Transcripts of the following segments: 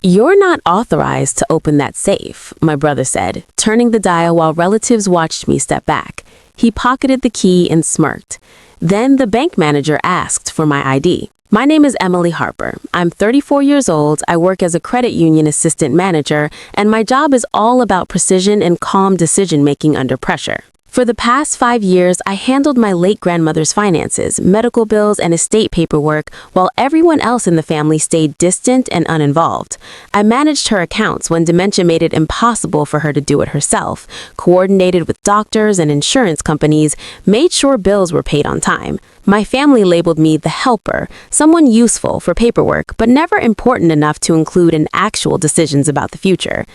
"You're not authorized to open that safe," my brother said, turning the dial while relatives watched me step back. He pocketed the key and smirked. Then the bank manager asked for my ID. "My name is Emily Harper. I'm 34 years old, I work as a credit union assistant manager, and my job is all about precision and calm decision-making under pressure. For the past 5 years, I handled my late grandmother's finances, medical bills, and estate paperwork, while everyone else in the family stayed distant and uninvolved. I managed her accounts when dementia made it impossible for her to do it herself, coordinated with doctors and insurance companies, made sure bills were paid on time. My family labeled me the helper, someone useful for paperwork, but never important enough to include in actual decisions about the future.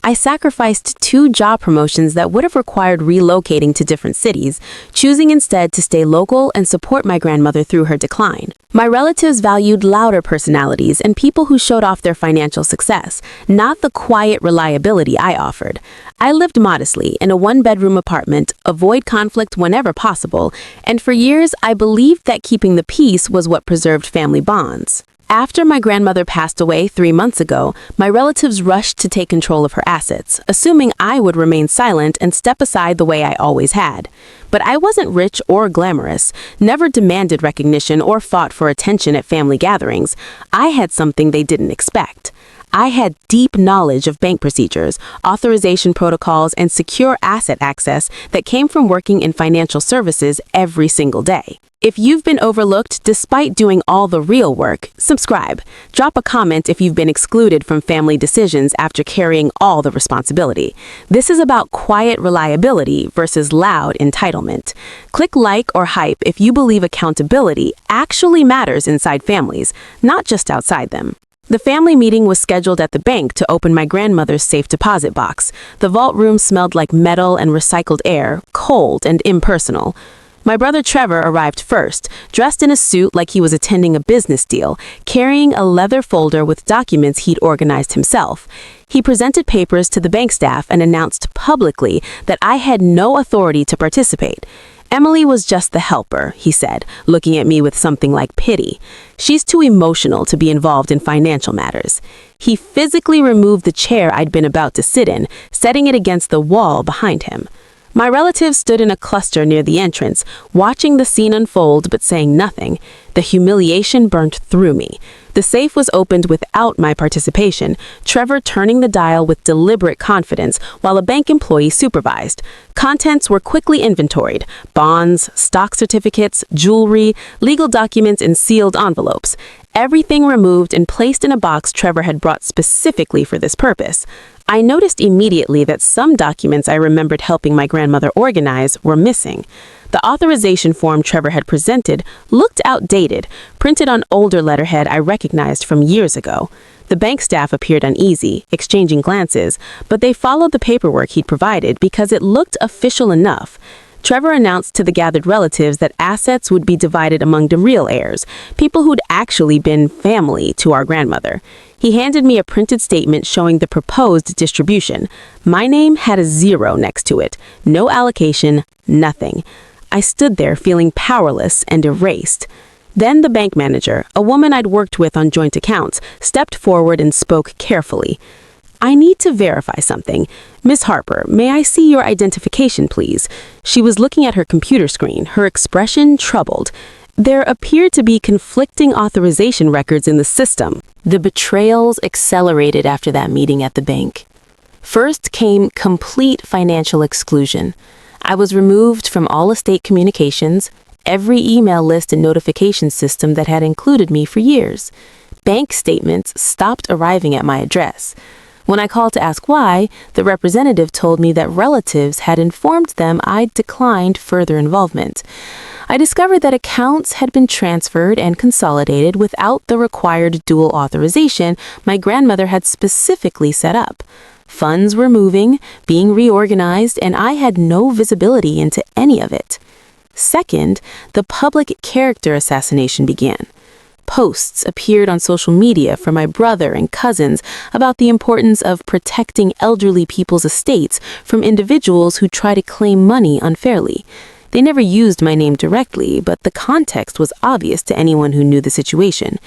I sacrificed 2 job promotions that would have required relocating to different cities, choosing instead to stay local and support my grandmother through her decline. My relatives valued louder personalities and people who showed off their financial success, not the quiet reliability I offered. I lived modestly in a 1-bedroom apartment, avoid conflict whenever possible, and for years I believed that keeping the peace was what preserved family bonds. After my grandmother passed away 3 months ago, my relatives rushed to take control of her assets, assuming I would remain silent and step aside the way I always had. But I wasn't rich or glamorous, never demanded recognition or fought for attention at family gatherings. I had something they didn't expect. I had deep knowledge of bank procedures, authorization protocols, and secure asset access that came from working in financial services every single day. If you've been overlooked despite doing all the real work, subscribe. Drop a comment if you've been excluded from family decisions after carrying all the responsibility. This is about quiet reliability versus loud entitlement. Click like or hype if you believe accountability actually matters inside families, not just outside them. The family meeting was scheduled at the bank to open my grandmother's safe deposit box. The vault room smelled like metal and recycled air, cold and impersonal. My brother Trevor arrived first, dressed in a suit like he was attending a business deal, carrying a leather folder with documents he'd organized himself. He presented papers to the bank staff and announced publicly that I had no authority to participate. "Emily was just the helper," he said, looking at me with something like pity. "She's too emotional to be involved in financial matters." He physically removed the chair I'd been about to sit in, setting it against the wall behind him. My relatives stood in a cluster near the entrance, watching the scene unfold but saying nothing. The humiliation burnt through me. The safe was opened without my participation, Trevor turning the dial with deliberate confidence while a bank employee supervised. Contents were quickly inventoried: bonds, stock certificates, jewelry, legal documents in sealed envelopes. Everything removed and placed in a box Trevor had brought specifically for this purpose. I noticed immediately that some documents I remembered helping my grandmother organize were missing. The authorization form Trevor had presented looked outdated, printed on older letterhead I recognized from years ago. The bank staff appeared uneasy, exchanging glances, but they followed the paperwork he'd provided because it looked official enough. Trevor announced to the gathered relatives that assets would be divided among the real heirs, people who'd actually been family to our grandmother. He handed me a printed statement showing the proposed distribution. My name had a 0 next to it. No allocation, nothing. I stood there feeling powerless and erased. Then the bank manager, a woman I'd worked with on joint accounts, stepped forward and spoke carefully. "I need to verify something. Miss Harper, may I see your identification, please?" She was looking at her computer screen, her expression troubled. There appeared to be conflicting authorization records in the system. The betrayals accelerated after that meeting at the bank. First came complete financial exclusion. I was removed from all estate communications, every email list and notification system that had included me for years. Bank statements stopped arriving at my address. When I called to ask why, the representative told me that relatives had informed them I'd declined further involvement. I discovered that accounts had been transferred and consolidated without the required dual authorization my grandmother had specifically set up. Funds were moving, being reorganized, and I had no visibility into any of it. Second, the public character assassination began. Posts appeared on social media from my brother and cousins about the importance of protecting elderly people's estates from individuals who try to claim money unfairly. They never used my name directly, but the context was obvious to anyone who knew the situation.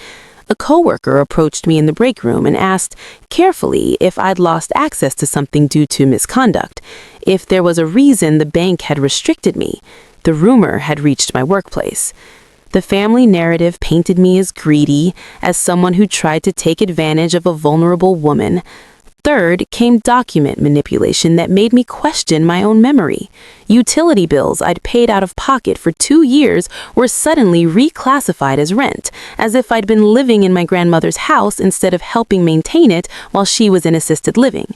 A coworker approached me in the break room and asked carefully if I'd lost access to something due to misconduct, if there was a reason the bank had restricted me. The rumor had reached my workplace. The family narrative painted me as greedy, as someone who tried to take advantage of a vulnerable woman. Third came document manipulation that made me question my own memory. Utility bills I'd paid out of pocket for 2 years were suddenly reclassified as rent, as if I'd been living in my grandmother's house instead of helping maintain it while she was in assisted living.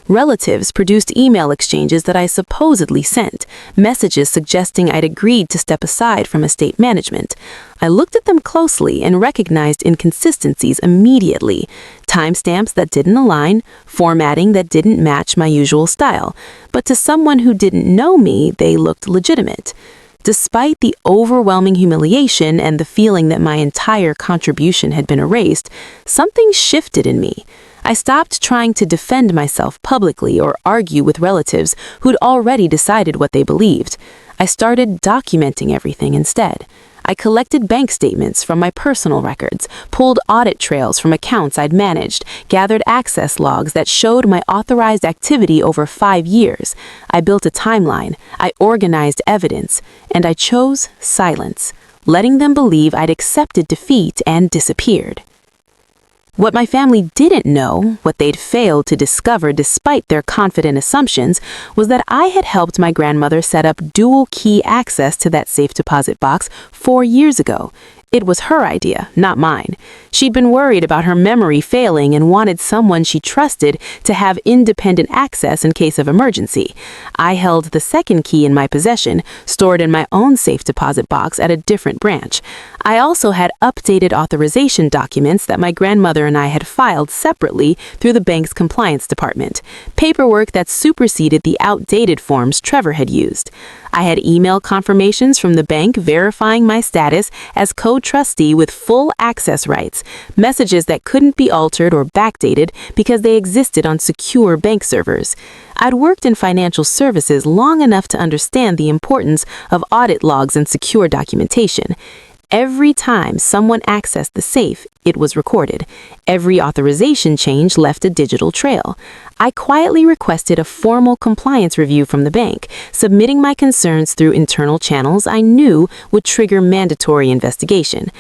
Relatives produced email exchanges that I supposedly sent, messages suggesting I'd agreed to step aside from estate management. I looked at them closely and recognized inconsistencies immediately. Timestamps that didn't align, formatting that didn't match my usual style. But to someone who didn't know me, they looked legitimate. Despite the overwhelming humiliation and the feeling that my entire contribution had been erased, something shifted in me. I stopped trying to defend myself publicly or argue with relatives who'd already decided what they believed. I started documenting everything instead. I collected bank statements from my personal records, pulled audit trails from accounts I'd managed, gathered access logs that showed my authorized activity over 5 years. I built a timeline, I organized evidence, and I chose silence, letting them believe I'd accepted defeat and disappeared. What my family didn't know, what they'd failed to discover despite their confident assumptions, was that I had helped my grandmother set up dual key access to that safe deposit box 4 years ago. It was her idea, not mine. She'd been worried about her memory failing and wanted someone she trusted to have independent access in case of emergency. I held the second key in my possession, stored in my own safe deposit box at a different branch. I also had updated authorization documents that my grandmother and I had filed separately through the bank's compliance department, paperwork that superseded the outdated forms Trevor had used. I had email confirmations from the bank verifying my status as co-trustee with full access rights, messages that couldn't be altered or backdated because they existed on secure bank servers. I'd worked in financial services long enough to understand the importance of audit logs and secure documentation. Every time someone accessed the safe, it was recorded. Every authorization change left a digital trail. I quietly requested a formal compliance review from the bank, submitting my concerns through internal channels I knew would trigger mandatory investigation.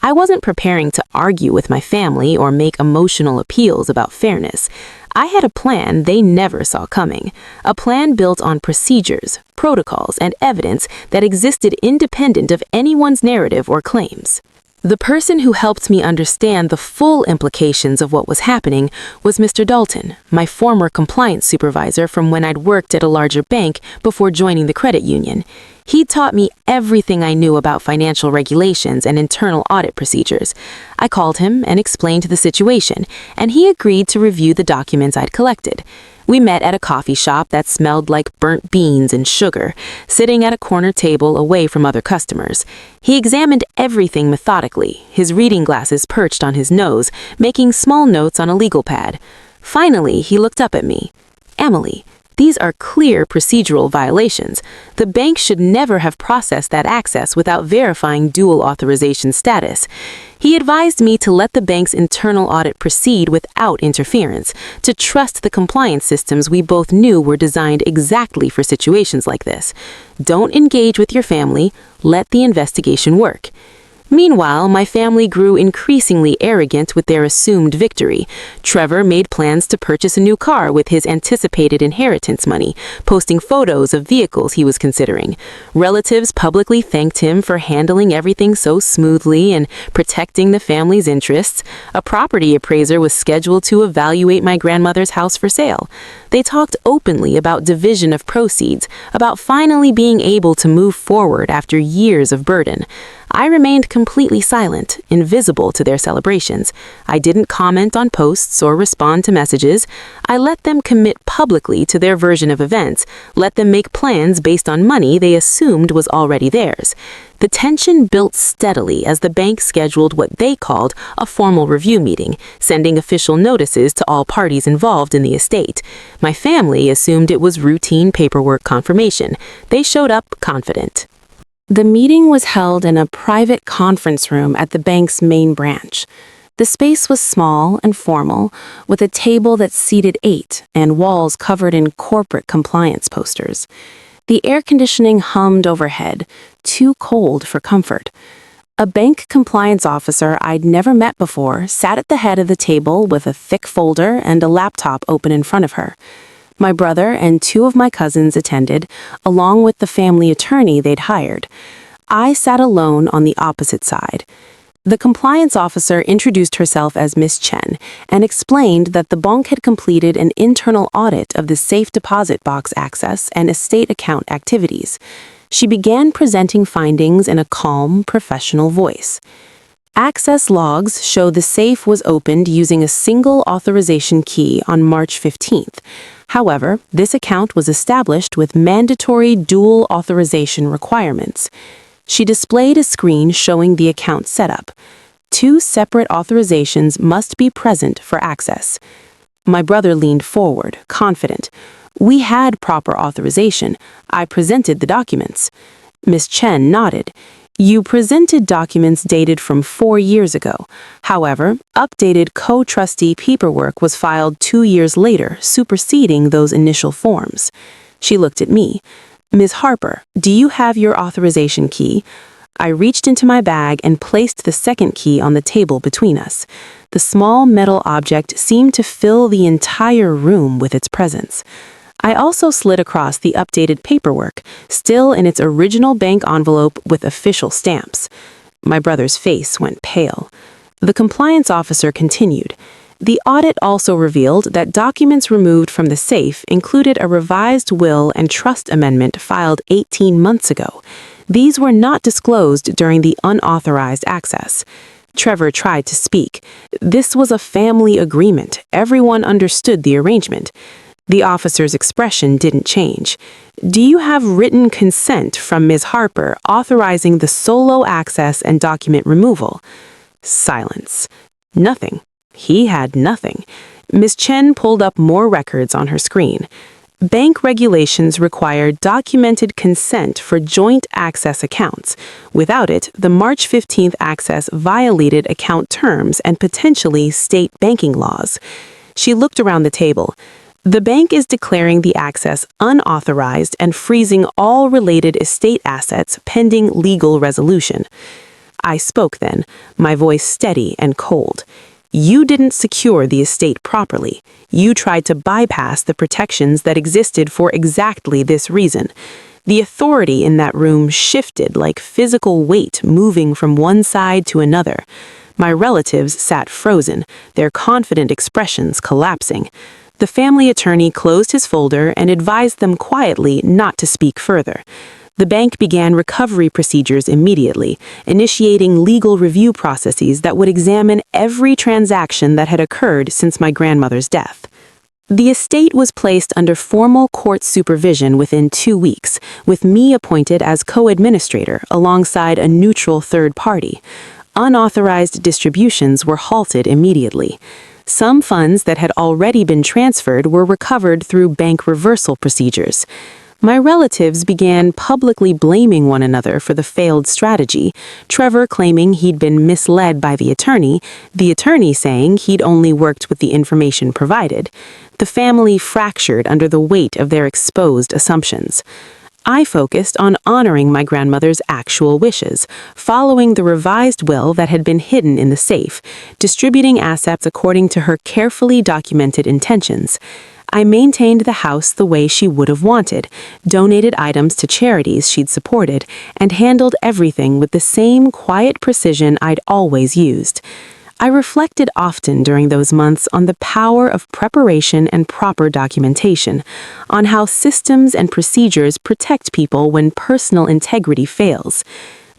I wasn't preparing to argue with my family or make emotional appeals about fairness. I had a plan they never saw coming, a plan built on procedures, protocols, and evidence that existed independent of anyone's narrative or claims. The person who helped me understand the full implications of what was happening was Mr. Dalton, my former compliance supervisor from when I'd worked at a larger bank before joining the credit union. He taught me everything I knew about financial regulations and internal audit procedures. I called him and explained the situation, and he agreed to review the documents I'd collected. We met at a coffee shop that smelled like burnt beans and sugar, sitting at a corner table away from other customers. He examined everything methodically, his reading glasses perched on his nose, making small notes on a legal pad. Finally, he looked up at me. "Emily, these are clear procedural violations. The bank should never have processed that access without verifying dual authorization status." He advised me to let the bank's internal audit proceed without interference, to trust the compliance systems we both knew were designed exactly for situations like this. Don't engage with your family, let the investigation work. Meanwhile, my family grew increasingly arrogant with their assumed victory. Trevor made plans to purchase a new car with his anticipated inheritance money, posting photos of vehicles he was considering. Relatives publicly thanked him for handling everything so smoothly and protecting the family's interests. A property appraiser was scheduled to evaluate my grandmother's house for sale. They talked openly about division of proceeds, about finally being able to move forward after years of burden. I remained completely silent, invisible to their celebrations. I didn't comment on posts or respond to messages. I let them commit publicly to their version of events, let them make plans based on money they assumed was already theirs. The tension built steadily as the bank scheduled what they called a formal review meeting, sending official notices to all parties involved in the estate. My family assumed it was routine paperwork confirmation. They showed up confident. The meeting was held in a private conference room at the bank's main branch. The space was small and formal, with a table that seated 8 and walls covered in corporate compliance posters. The air conditioning hummed overhead, too cold for comfort. A bank compliance officer I'd never met before sat at the head of the table with a thick folder and a laptop open in front of her. My brother and 2 of my cousins attended, along with the family attorney they'd hired. I sat alone on the opposite side. The compliance officer introduced herself as Miss Chen and explained that the bank had completed an internal audit of the safe deposit box access and estate account activities. She began presenting findings in a calm, professional voice. Access logs show the safe was opened using a single authorization key on March 15th. However, this account was established with mandatory dual authorization requirements. She displayed a screen showing the account setup. 2 separate authorizations must be present for access. My brother leaned forward, confident. We had proper authorization. I presented the documents. Miss Chen nodded. You presented documents dated from 4 years ago. However, updated co-trustee paperwork was filed 2 years later, superseding those initial forms. She looked at me. Ms. Harper, do you have your authorization key? I reached into my bag and placed the second key on the table between us. The small metal object seemed to fill the entire room with its presence. I also slid across the updated paperwork, still in its original bank envelope with official stamps. My brother's face went pale. The compliance officer continued. The audit also revealed that documents removed from the safe included a revised will and trust amendment filed 18 months ago. These were not disclosed during the unauthorized access. Trevor tried to speak. This was a family agreement. Everyone understood the arrangement. The officer's expression didn't change. Do you have written consent from Ms. Harper authorizing the solo access and document removal? Silence. Nothing. He had nothing. Ms. Chen pulled up more records on her screen. Bank regulations require documented consent for joint access accounts. Without it, the March 15th access violated account terms and potentially state banking laws. She looked around the table. The bank is declaring the access unauthorized and freezing all related estate assets pending legal resolution. I spoke then, my voice steady and cold. You didn't secure the estate properly. You tried to bypass the protections that existed for exactly this reason. The authority in that room shifted like physical weight moving from one side to another. My relatives sat frozen, their confident expressions collapsing. The family attorney closed his folder and advised them quietly not to speak further. The bank began recovery procedures immediately, initiating legal review processes that would examine every transaction that had occurred since my grandmother's death. The estate was placed under formal court supervision within 2 weeks, with me appointed as co-administrator alongside a neutral third party. Unauthorized distributions were halted immediately. Some funds that had already been transferred were recovered through bank reversal procedures. My relatives began publicly blaming one another for the failed strategy, Trevor claiming he'd been misled by the attorney saying he'd only worked with the information provided. The family fractured under the weight of their exposed assumptions. I focused on honoring my grandmother's actual wishes, following the revised will that had been hidden in the safe, distributing assets according to her carefully documented intentions. I maintained the house the way she would have wanted, donated items to charities she'd supported, and handled everything with the same quiet precision I'd always used. I reflected often during those months on the power of preparation and proper documentation, on how systems and procedures protect people when personal integrity fails.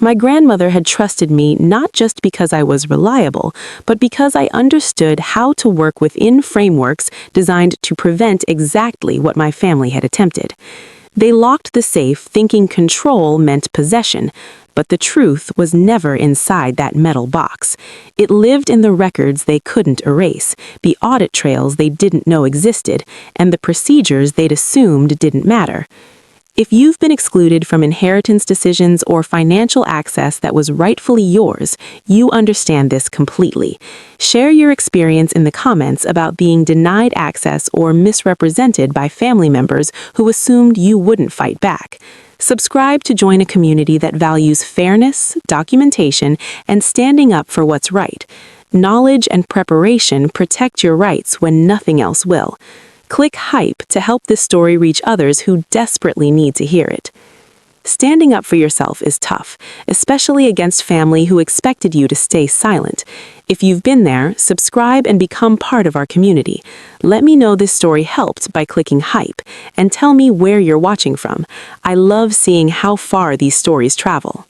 My grandmother had trusted me not just because I was reliable, but because I understood how to work within frameworks designed to prevent exactly what my family had attempted. They locked the safe thinking control meant possession, but the truth was never inside that metal box. It lived in the records they couldn't erase, the audit trails they didn't know existed, and the procedures they'd assumed didn't matter. If you've been excluded from inheritance decisions or financial access that was rightfully yours, you understand this completely. Share your experience in the comments about being denied access or misrepresented by family members who assumed you wouldn't fight back. Subscribe to join a community that values fairness, documentation, and standing up for what's right. Knowledge and preparation protect your rights when nothing else will. Click Hype to help this story reach others who desperately need to hear it. Standing up for yourself is tough, especially against family who expected you to stay silent. If you've been there, subscribe and become part of our community. Let me know this story helped by clicking Hype, and tell me where you're watching from. I love seeing how far these stories travel.